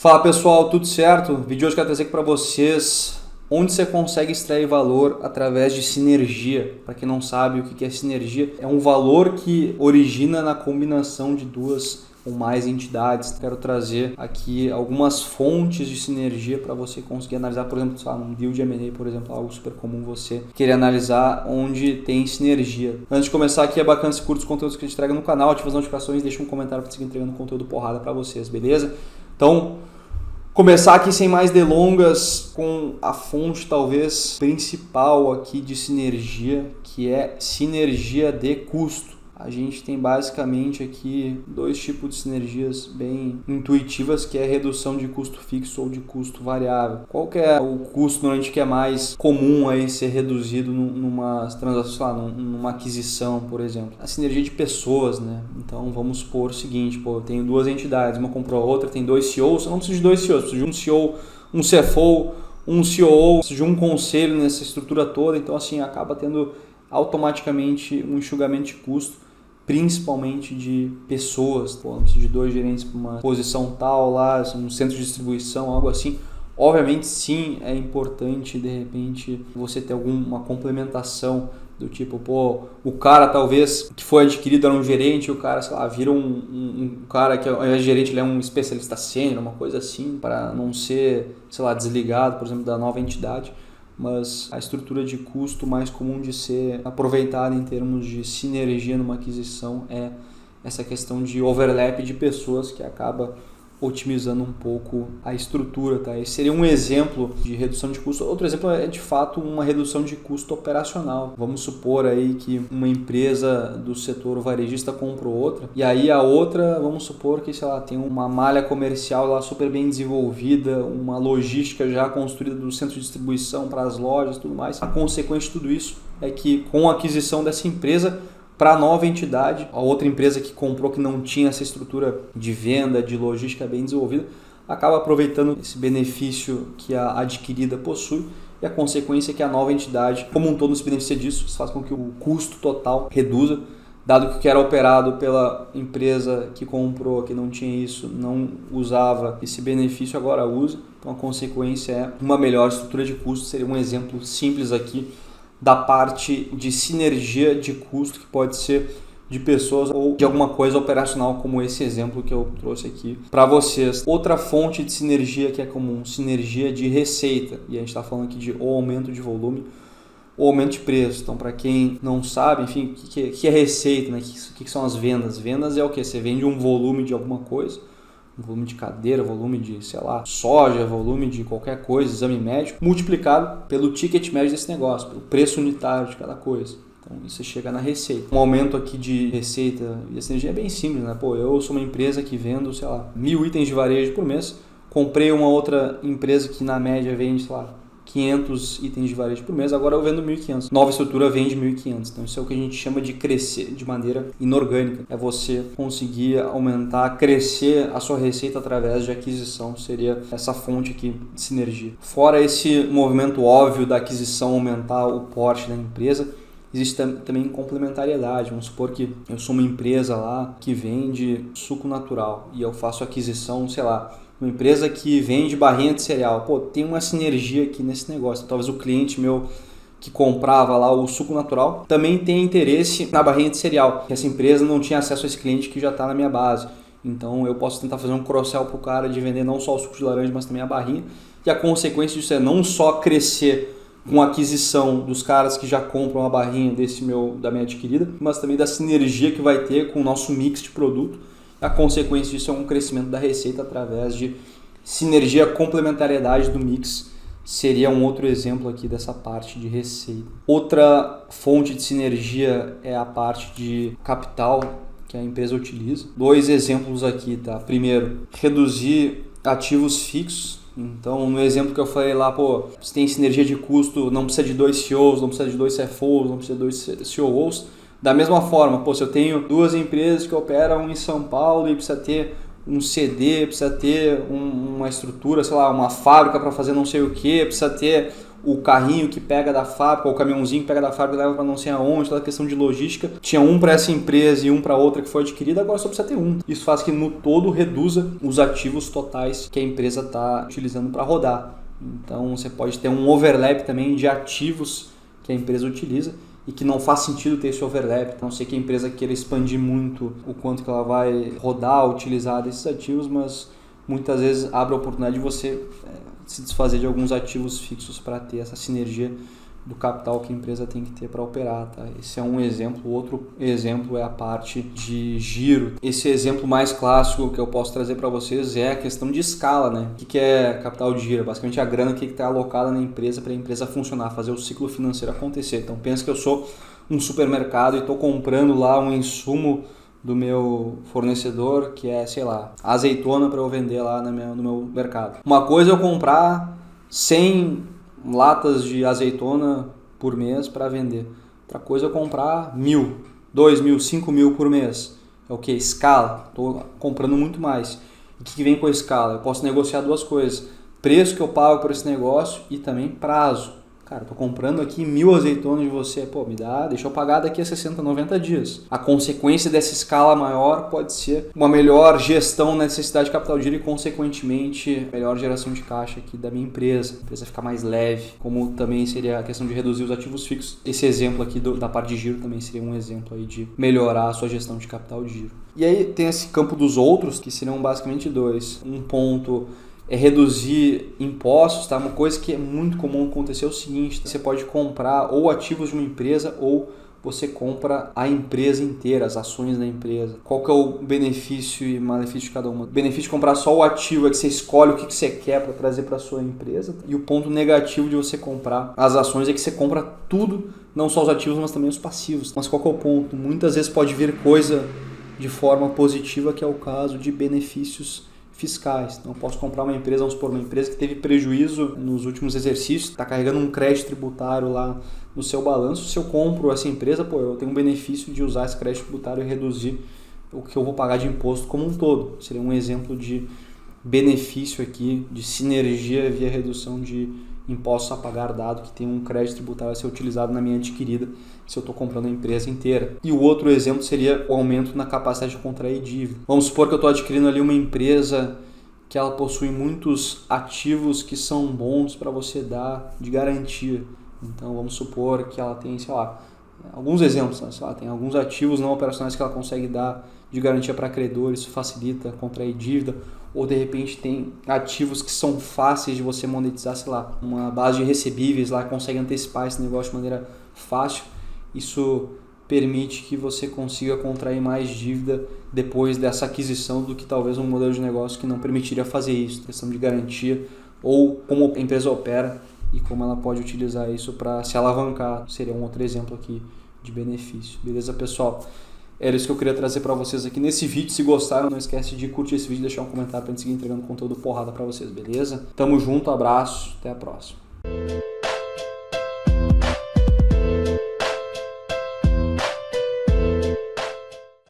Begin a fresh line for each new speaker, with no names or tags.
Fala pessoal, tudo certo? O vídeo de hoje eu quero trazer aqui para vocês onde você consegue extrair valor através de sinergia. Para quem não sabe o que é sinergia, é um valor que origina na combinação de duas ou mais entidades. Quero trazer aqui algumas fontes de sinergia para você conseguir analisar, por exemplo, um deal de M&A, por exemplo, algo super comum você querer analisar onde tem sinergia. Antes de começar aqui, é bacana se curte os conteúdos que a gente entrega no canal, ativa as notificações, deixa um comentário para seguir entregando conteúdo porrada para vocês, beleza? Então, começar aqui sem mais delongas com a fonte talvez principal aqui de sinergia, que é sinergia de custo. A gente tem basicamente aqui dois tipos de sinergias bem intuitivas, que é redução de custo fixo ou de custo variável. Qual que é o custo normalmente que é mais comum aí ser reduzido numa transação, numa aquisição, por exemplo? A sinergia de pessoas, né? Então vamos supor o seguinte, eu tenho duas entidades, uma comprou a outra, tem dois CEOs, eu não preciso de dois CEOs, preciso de um CEO, um CFO, um COO, preciso de um conselho nessa estrutura toda, então assim acaba tendo automaticamente um enxugamento de custo, principalmente de pessoas, de dois gerentes para uma posição tal lá, um centro de distribuição, algo assim. Obviamente sim, é importante de repente você ter alguma complementação do tipo, o cara talvez que foi adquirido era um gerente, o cara, sei lá, vira um cara que ao invés de gerente ele é um especialista sênior, uma coisa assim, para não ser, sei lá, desligado, por exemplo, da nova entidade. Mas a estrutura de custo mais comum de ser aproveitada em termos de sinergia numa aquisição é essa questão de overlap de pessoas que acaba otimizando um pouco a estrutura, tá? Esse seria um exemplo de redução de custo. Outro exemplo é de fato uma redução de custo operacional. Vamos supor aí que uma empresa do setor varejista comprou outra e aí a outra, vamos supor que, sei lá, tem uma malha comercial lá super bem desenvolvida, uma logística já construída do centro de distribuição para as lojas e tudo mais. A consequência de tudo isso é que com a aquisição dessa empresa, para a nova entidade, a outra empresa que comprou que não tinha essa estrutura de venda, de logística bem desenvolvida, acaba aproveitando esse benefício que a adquirida possui e a consequência é que a nova entidade, como um todo, se beneficia disso, isso faz com que o custo total reduza, dado que o que era operado pela empresa que comprou, que não tinha isso, não usava esse benefício, agora usa. Então a consequência é uma melhor estrutura de custo, seria um exemplo simples aqui da parte de sinergia de custo que pode ser de pessoas ou de alguma coisa operacional como esse exemplo que eu trouxe aqui para vocês. Outra fonte de sinergia que é comum, sinergia de receita, e a gente está falando aqui de ou aumento de volume ou aumento de preço. Então, para quem não sabe, enfim, o que é receita, né? O que são as vendas? Vendas é o que? Você vende um volume de alguma coisa, um volume de cadeira, volume de, sei lá, soja, volume de qualquer coisa, exame médico, multiplicado pelo ticket médio desse negócio, pelo preço unitário de cada coisa. Então isso chega na receita. Um aumento aqui de receita e essa energia é bem simples, né? Eu sou uma empresa que vendo, sei lá, 1000 itens de varejo por mês, comprei uma outra empresa que na média vende, sei lá, 500 itens de varejo por mês, agora eu vendo 1.500. Nova estrutura vende 1.500. Então isso é o que a gente chama de crescer de maneira inorgânica. É você conseguir aumentar, crescer a sua receita através de aquisição. Seria essa fonte aqui de sinergia. Fora esse movimento óbvio da aquisição aumentar o porte da empresa, existe também complementariedade. Vamos supor que eu sou uma empresa lá que vende suco natural e eu faço aquisição, sei lá, uma empresa que vende barrinha de cereal. Tem uma sinergia aqui nesse negócio. Talvez o cliente meu que comprava lá o suco natural também tenha interesse na barrinha de cereal. Essa empresa não tinha acesso a esse cliente que já está na minha base. Então eu posso tentar fazer um cross-sell para o cara de vender não só o suco de laranja, mas também a barrinha. E a consequência disso é não só crescer com a aquisição dos caras que já compram a barrinha da minha adquirida, mas também da sinergia que vai ter com o nosso mix de produto. A consequência disso é um crescimento da receita através de sinergia, complementariedade do mix. Seria um outro exemplo aqui dessa parte de receita. Outra fonte de sinergia é a parte de capital que a empresa utiliza. Dois exemplos aqui, tá? Primeiro, reduzir ativos fixos. Então, no exemplo que eu falei lá, você tem sinergia de custo, não precisa de dois CEOs, não precisa de dois CFOs, não precisa de dois COOs. Da mesma forma, se eu tenho duas empresas que operam em São Paulo e precisa ter um CD, precisa ter uma estrutura, sei lá, uma fábrica para fazer não sei o que, precisa ter o carrinho que pega da fábrica, ou o caminhãozinho que pega da fábrica e leva para não sei aonde, toda a questão de logística. Tinha um para essa empresa e um para outra que foi adquirida, agora só precisa ter um. Isso faz que no todo reduza os ativos totais que a empresa está utilizando para rodar. Então você pode ter um overlap também de ativos que a empresa utiliza e que não faz sentido ter esse overlap. A não ser que a empresa queira expandir muito o quanto que ela vai rodar, utilizar desses ativos, mas muitas vezes abre a oportunidade de você se desfazer de alguns ativos fixos para ter essa sinergia do capital que a empresa tem que ter para operar. Tá? Esse é um exemplo. O outro exemplo é a parte de giro. Esse exemplo mais clássico que eu posso trazer para vocês é a questão de escala. Né? O que é capital de giro? Basicamente a grana que está alocada na empresa para a empresa funcionar, fazer o ciclo financeiro acontecer. Então pensa que eu sou um supermercado e estou comprando lá um insumo do meu fornecedor, que é, sei lá, azeitona para eu vender lá no meu mercado. Uma coisa é eu comprar 100 latas de azeitona por mês para vender. Outra coisa é eu comprar 1.000, 2.000, 5.000 por mês. É o que? Escala. Estou comprando muito mais. O que vem com a escala? Eu posso negociar duas coisas. Preço que eu pago por esse negócio e também prazo. Cara, estou comprando aqui 1.000 azeitonas de você. Pô, me dá, deixa eu pagar daqui a 60, 90 dias. A consequência dessa escala maior pode ser uma melhor gestão na necessidade de capital de giro e, consequentemente, melhor geração de caixa aqui da minha empresa. A empresa ficar mais leve, como também seria a questão de reduzir os ativos fixos. Esse exemplo aqui da parte de giro também seria um exemplo aí de melhorar a sua gestão de capital de giro. E aí tem esse campo dos outros, que seriam basicamente dois. Um ponto é reduzir impostos, tá? Uma coisa que é muito comum acontecer é o seguinte: você pode comprar ou ativos de uma empresa ou você compra a empresa inteira, as ações da empresa. Qual que é o benefício e malefício de cada uma? O benefício de comprar só o ativo é que você escolhe o que você quer para trazer para a sua empresa. E o ponto negativo de você comprar as ações é que você compra tudo, não só os ativos, mas também os passivos. Mas qual que é o ponto? Muitas vezes pode vir coisa de forma positiva, que é o caso de benefícios fiscais. Então eu posso comprar uma empresa, vamos supor, uma empresa que teve prejuízo nos últimos exercícios, está carregando um crédito tributário lá no seu balanço. Se eu compro essa empresa, eu tenho um benefício de usar esse crédito tributário e reduzir o que eu vou pagar de imposto como um todo. Seria um exemplo de benefício aqui, de sinergia via redução de impostos a pagar, dado que tem um crédito tributário a ser utilizado na minha adquirida se eu estou comprando a empresa inteira. E o outro exemplo seria o aumento na capacidade de contrair dívida. Vamos supor que eu estou adquirindo ali uma empresa que ela possui muitos ativos que são bons para você dar de garantia. Então vamos supor que ela tem, sei lá, alguns exemplos, né? Sei lá, tem alguns ativos não operacionais que ela consegue dar de garantia para credores, isso facilita contrair dívida. Ou de repente tem ativos que são fáceis de você monetizar, sei lá, uma base de recebíveis lá, consegue antecipar esse negócio de maneira fácil. Isso permite que você consiga contrair mais dívida depois dessa aquisição do que talvez um modelo de negócio que não permitiria fazer isso, questão de garantia, ou como a empresa opera e como ela pode utilizar isso para se alavancar. Seria um outro exemplo aqui de benefício. Beleza, pessoal? Era isso que eu queria trazer para vocês aqui nesse vídeo. Se gostaram, não esquece de curtir esse vídeo e deixar um comentário para a gente seguir entregando conteúdo porrada para vocês, beleza? Tamo junto, abraço, até a próxima.